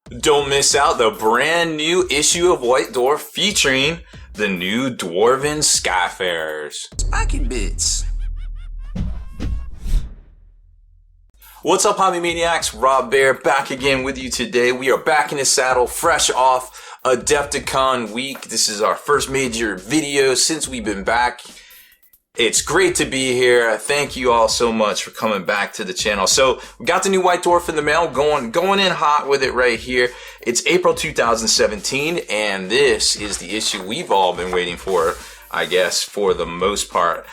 Don't miss out the brand new issue of White Dwarf featuring the new Dwarven Skyfarers. Spiking bits. What's up, hobby maniacs? Rob Baer back again with you today. We are back in the saddle, fresh off Adepticon week. This is our first major video since we've been back. It's great to be here. Thank you all so much for coming back to the channel. So we got the new White Dwarf in the mail, going in hot with it right here. It's April 2017, and this is the issue we've all been waiting for, I guess, for the most part.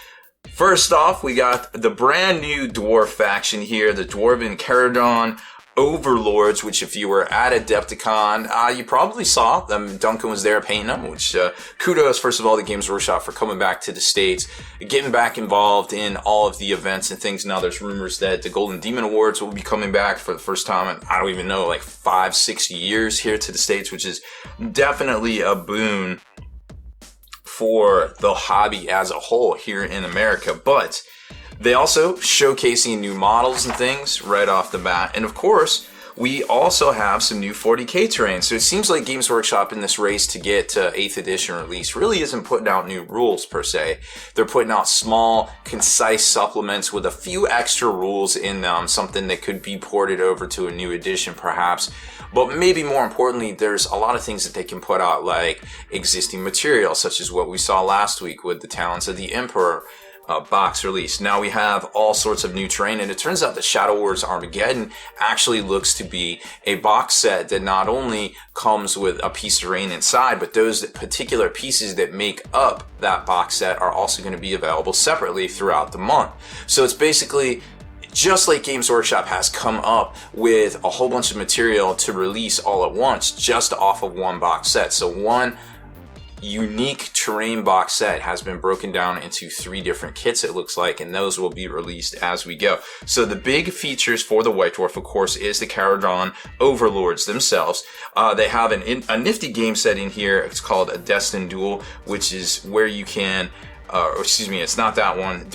First off, we got the brand new Dwarf faction here, the Dwarven Kharadron Overlords, which if you were at Adepticon, you probably saw them. Duncan was there painting them, which kudos, first of all, to Games Workshop for coming back to the States, getting back involved in all of the events and things. Now there's rumors that the Golden Demon Awards will be coming back for the first time in, I don't even know, like 5-6 years here to the States, which is definitely a boon for the hobby as a whole here in America. But they also showcasing new models and things right off the bat. And of course, we also have some new 40k terrain. So it seems like Games Workshop in this race to get to 8th edition release really isn't putting out new rules per se. They're putting out small, concise supplements with a few extra rules in them, something that could be ported over to a new edition perhaps. But maybe more importantly, there's a lot of things that they can put out, like existing material, such as what we saw last week with the Talons of the Emperor box release. Now we have all sorts of new terrain, and it turns out that Shadow Wars Armageddon actually looks to be a box set that not only comes with a piece of terrain inside, but those particular pieces that make up that box set are also going to be available separately throughout the month. So it's basically just like Games Workshop has come up with a whole bunch of material to release all at once just off of one box set. So one unique terrain box set has been broken down into 3 different kits, it looks like, and those will be released as we go. So the big features for the White Dwarf, of course, is the Kharadron Overlords themselves. They have a nifty game setting here. It's called a Destined Duel, which is where you can, excuse me, it's not that one.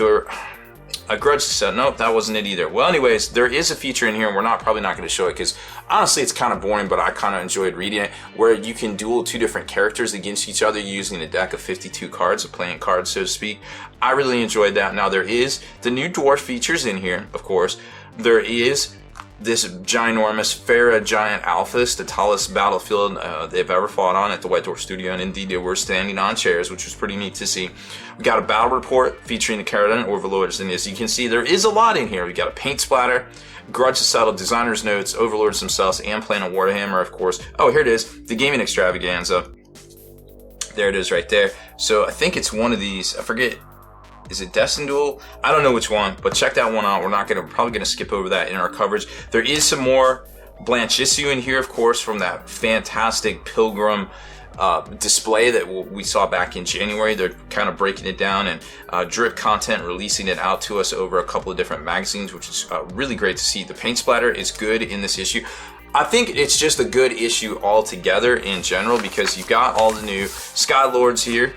A grudge set. Nope, that wasn't it either. Well, anyways, there is a feature in here, and we're probably not going to show it because honestly it's kind of boring, but I kind of enjoyed reading it, where you can duel 2 different characters against each other using a deck of 52 cards, a playing card, so to speak. I really enjoyed that. Now there is the new Dwarf features in here, of course. There is this ginormous Farah Giant Alphas, the tallest battlefield they've ever fought on at the White Dwarf Studio, and indeed they were standing on chairs, which was pretty neat to see. We got a battle report featuring the Kharadron Overlords, and as you can see, there is a lot in here. We got a paint splatter, Grudge to Settle, Designer's Notes, Overlords themselves, and Planet Warhammer, of course. Oh, here it is, the Gaming Extravaganza. There it is right there. So I think it's one of these, I forget, is it Destined Duel? I don't know which one, but check that one out. We're probably gonna skip over that in our coverage. There is some more Blanche issue in here, of course, from that fantastic Pilgrim display that we saw back in January. They're kind of breaking it down and drip content, releasing it out to us over a couple of different magazines, which is really great to see. The paint splatter is good in this issue. I think it's just a good issue altogether in general because you've got all the new Sky Lords here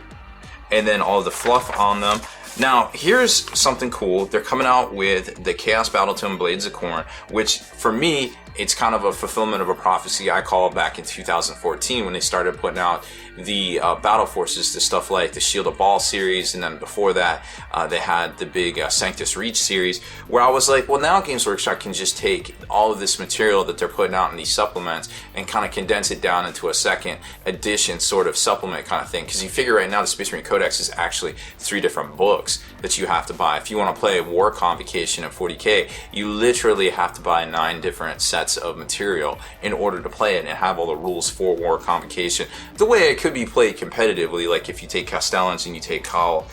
and then all the fluff on them. Now, here's something cool. They're coming out with the Chaos Battletome Blades of Khorne, which for me, it's kind of a fulfillment of a prophecy I called back in 2014 when they started putting out the battle forces, the stuff like the Shield of Baal series, and then before that they had the big Sanctus Reach series, where I was like, well, now Games Workshop can just take all of this material that they're putting out in these supplements and kind of condense it down into a second edition sort of supplement kind of thing, because you figure right now the Space Marine Codex is actually 3 different books that you have to buy. If you want to play War Convocation at 40k, you literally have to buy 9 different sets of material in order to play it and have all the rules for War Convocation the way it could be played competitively, like if you take Castellans and you take Khal,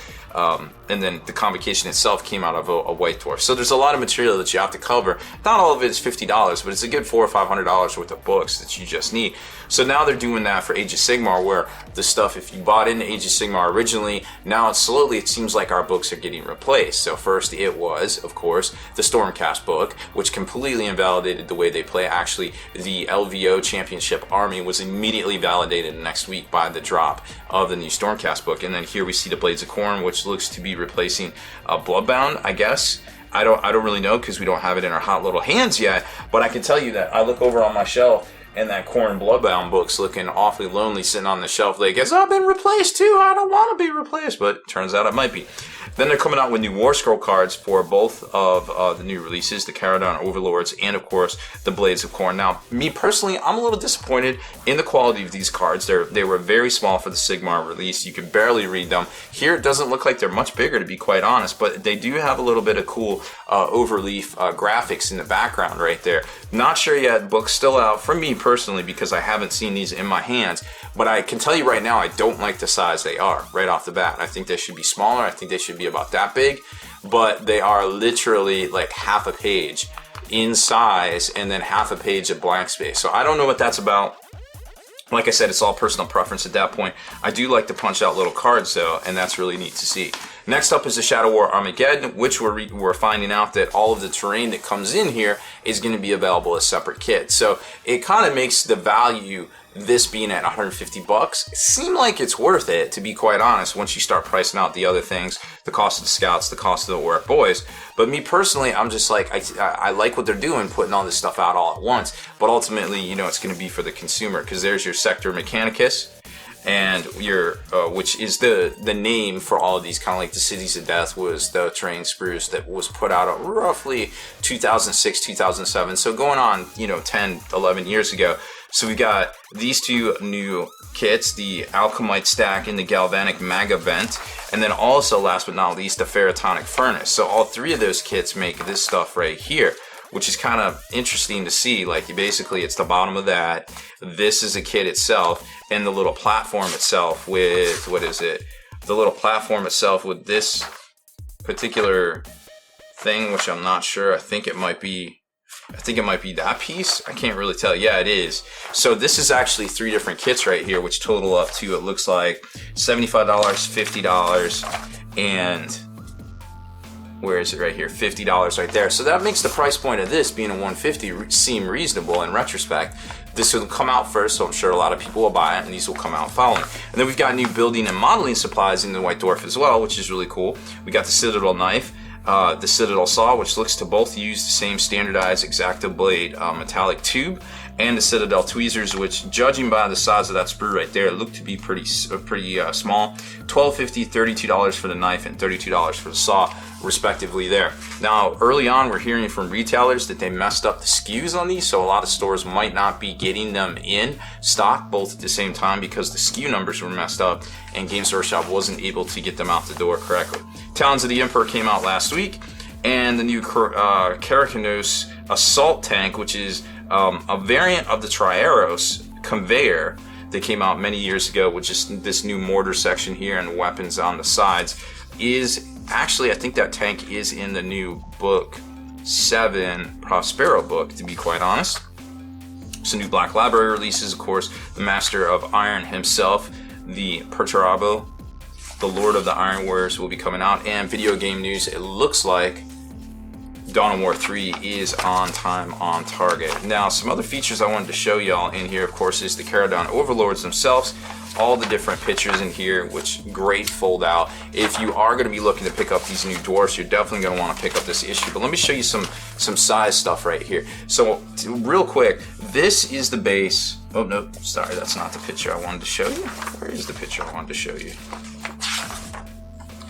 and then the Convocation itself came out of a White Dwarf. So there's a lot of material that you have to cover. Not all of it is $50, but it's a good $400 or $500 worth of books that you just need. So now they're doing that for Age of Sigmar, where the stuff, if you bought into Age of Sigmar originally, now it's slowly, it seems like our books are getting replaced. So first it was, of course, the Stormcast book, which completely invalidated the way they play. Actually, the LVO Championship Army was immediately validated next week by the drop of the new Stormcast book. And then here we see the Blades of Khorne, which looks to be replacing Bloodbound, I guess. I don't really know because we don't have it in our hot little hands yet, but I can tell you that I look over on my shelf And that Corn Bloodbound book's looking awfully lonely sitting on the shelf. Like, has that been replaced too? I don't want to be replaced, but turns out it might be. Then they're coming out with new War Scroll cards for both of the new releases, the Kharadron Overlords and, of course, the Blades of Khorne. Now, me personally, I'm a little disappointed in the quality of these cards. They were very small for the Sigmar release. You could barely read them. Here, it doesn't look like they're much bigger, to be quite honest, but they do have a little bit of cool overleaf graphics in the background right there. Not sure yet. Book's still out for me personally because I haven't seen these in my hands, but I can tell you right now, I don't like the size they are right off the bat. I think they should be smaller. I think they should be about that big, but they are literally like half a page in size and then half a page of blank space. So I don't know what that's about. Like I said, it's all personal preference at that point. I do like to punch out little cards though, and that's really neat to see. Next up is the Shadow War Armageddon, which we're finding out that all of the terrain that comes in here is going to be available as separate kits. So it kind of makes the value, this being at 150 bucks, seem like it's worth it, to be quite honest, once you start pricing out the other things, the cost of the scouts, the cost of the Orc boys. But me personally, I'm just like, I like what they're doing, putting all this stuff out all at once, but ultimately, you know, it's going to be for the consumer, because there's your Sector Mechanicus, and your which is the name for all of these, kind of like the Cities of Death was the terrain spruce that was put out at roughly 2006, 2007, so going on, you know, 10, 11 years ago. So we got these two new kits, the Alchemite Stack and the Galvanic Maga Vent, and then also, last but not least, the Ferrotonic Furnace. So all three of those kits make this stuff right here, which is kind of interesting to see. Like, basically, it's the bottom of that. This is a kit itself, and the little platform itself with, what is it? The little platform itself with this particular thing, which I'm not sure. I think it might be that piece. I can't really tell. Yeah, it is. So this is actually three different kits right here, which total up to, it looks like, $75, $50, and where is it right here? $50 right there. So that makes the price point of this being a $150 seem reasonable in retrospect. This will come out first, so I'm sure a lot of people will buy it, and these will come out following. And then we've got new building and modeling supplies in the White Dwarf as well, which is really cool. We got the Citadel Knife, the Citadel Saw, which looks to both use the same standardized X-Acto blade metallic tube, and the Citadel Tweezers, which, judging by the size of that sprue right there, look to be pretty small. $12.50, $32 for the knife, and $32 for the saw, respectively there. Now, early on, we're hearing from retailers that they messed up the SKUs on these, so a lot of stores might not be getting them in stock both at the same time because the SKU numbers were messed up, and Games Workshop wasn't able to get them out the door correctly. Talons of the Emperor came out last week, and the new Karakinos Assault Tank, which is a variant of the Triaros Conveyor that came out many years ago with just this new mortar section here and weapons on the sides, is actually, I think that tank is in the new book 7 Prospero book, to be quite honest. Some new Black Library releases, of course, the Master of Iron himself, the Perturabo, the Lord of the Iron Warriors will be coming out, and video game news, it looks like Dawn of War 3 is on time, on target. Now, some other features I wanted to show y'all in here, of course, is the Kharadron Overlords themselves. All the different pictures in here, which great fold out. If you are going to be looking to pick up these new dwarfs, you're definitely going to want to pick up this issue. But let me show you some size stuff right here. So, real quick, this is the base. Oh, no, sorry, that's not the picture I wanted to show you. Where is the picture I wanted to show you?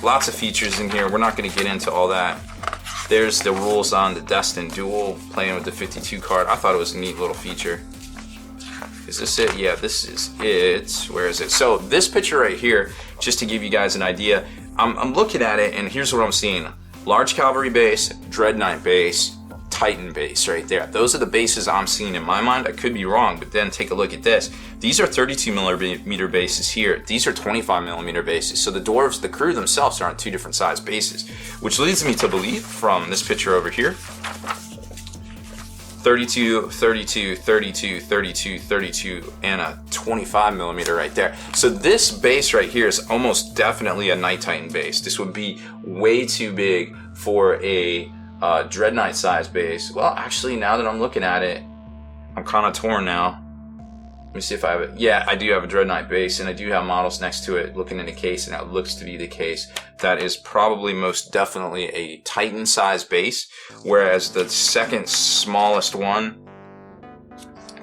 Lots of features in here. We're not going to get into all that. There's the rules on the Destined Duel, playing with the 52 card. I thought it was a neat little feature. Is this it? Yeah, this is it. Where is it? So this picture right here, just to give you guys an idea, I'm looking at it, and here's what I'm seeing. Large Cavalry base, Dread Knight base, Titan base right there. Those are the bases I'm seeing in my mind. I could be wrong, but then take a look at this. These are 32 millimeter bases here. These are 25 millimeter bases. So the dwarves, the crew themselves, are on two different size bases, which leads me to believe from this picture over here, 32, 32, 32, 32, 32, and a 25 millimeter right there. So this base right here is almost definitely a Night Titan base. This would be way too big for a Dread Knight size base. Well, actually, now that I'm looking at it, I'm kind of torn now. Let me see if I have it. Yeah, I do have a Dread Knight base, and I do have models next to it looking in the case, and it looks to be the case. That is probably most definitely a Titan size base, whereas the second smallest one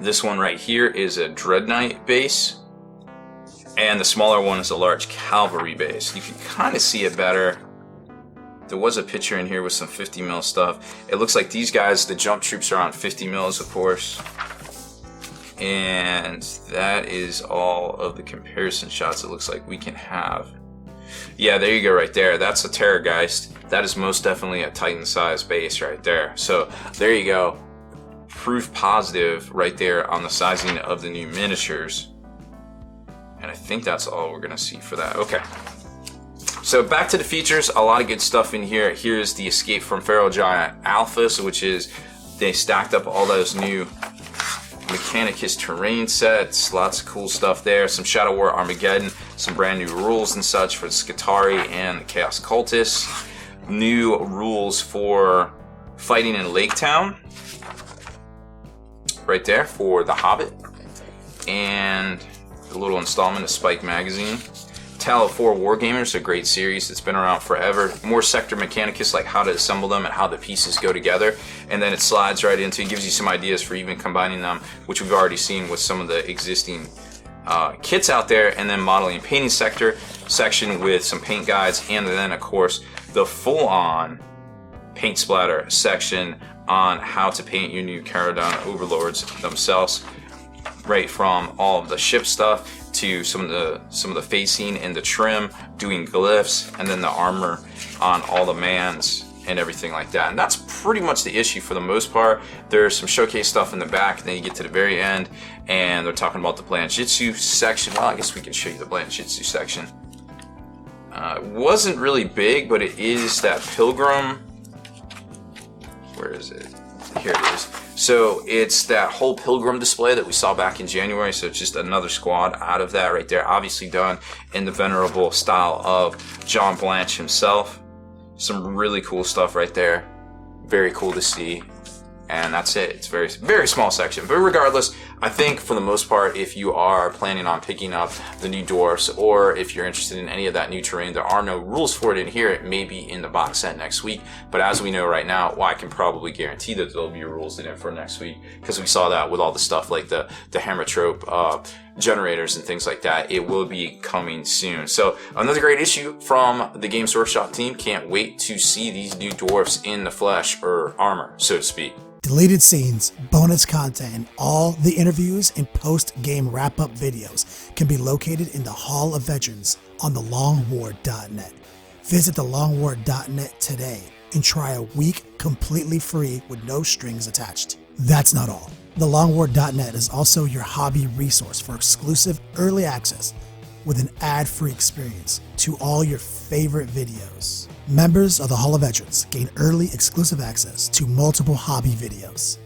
This one right here is a Dread Knight base, and the smaller one is a large cavalry base. You can kind of see it better. There was a picture in here with some 50 mil stuff. It looks like these guys, the jump troops, are on 50 mils, of course. And that is all of the comparison shots it looks like we can have. Yeah, there you go right there. That's a Terrorgeist. That is most definitely a Titan size base right there. So there you go. Proof positive right there on the sizing of the new miniatures. And I think that's all we're gonna see for that. Okay. So back to the features, a lot of good stuff in here. Here's the Escape from Feral Giant Alphas, which is, they stacked up all those new Mechanicus terrain sets, lots of cool stuff there. Some Shadow War Armageddon, some brand new rules and such for the Skitarii and the Chaos Cultists. New rules for fighting in Lake Town, right there for the Hobbit. And a little installment of Spike Magazine. Tale of 4 Wargamers, a great series that's been around forever. More Sector Mechanicus, like how to assemble them and how the pieces go together. And then it slides right into, it gives you some ideas for even combining them, which we've already seen with some of the existing kits out there. And then Modeling and Painting Sector section with some paint guides. And then, of course, the full-on paint splatter section on how to paint your new Kharadron Overlords themselves. Right from all of the ship stuff to some of the facing and the trim, doing glyphs, and then the armor on all the mans and everything like that. And that's pretty much the issue for the most part. There's some showcase stuff in the back, and then you get to the very end, and they're talking about the Blanchitsu section. Well, I guess we can show you the Blanchitsu section. It wasn't really big, but it is that Pilgrim. Where is it? Here it is. So it's that whole Pilgrim display that we saw back in January. So it's just another squad out of that right there. Obviously done in the venerable style of John Blanche himself. Some really cool stuff right there. Very cool to see. And that's it. It's very, very small section. But regardless, I think for the most part, if you are planning on picking up the new Dwarfs, or if you're interested in any of that new terrain, there are no rules for it in here. It may be in the box set next week. But as we know right now, well, I can probably guarantee that there'll be rules in it for next week, because we saw that with all the stuff like the Hammertrope generators and things like that. It will be coming soon. So another great issue from the Games Workshop team. Can't wait to see these new Dwarfs in the flesh, or armor, so to speak. Deleted scenes, bonus content, and all the interviews and post-game wrap-up videos can be located in the Hall of Veterans on thelongwar.net. Visit thelongwar.net today and try a week completely free with no strings attached. That's not all. Thelongwar.net is also your hobby resource for exclusive early access with an ad-free experience to all your favorite videos. Members of the Hall of Veterans gain early exclusive access to multiple hobby videos.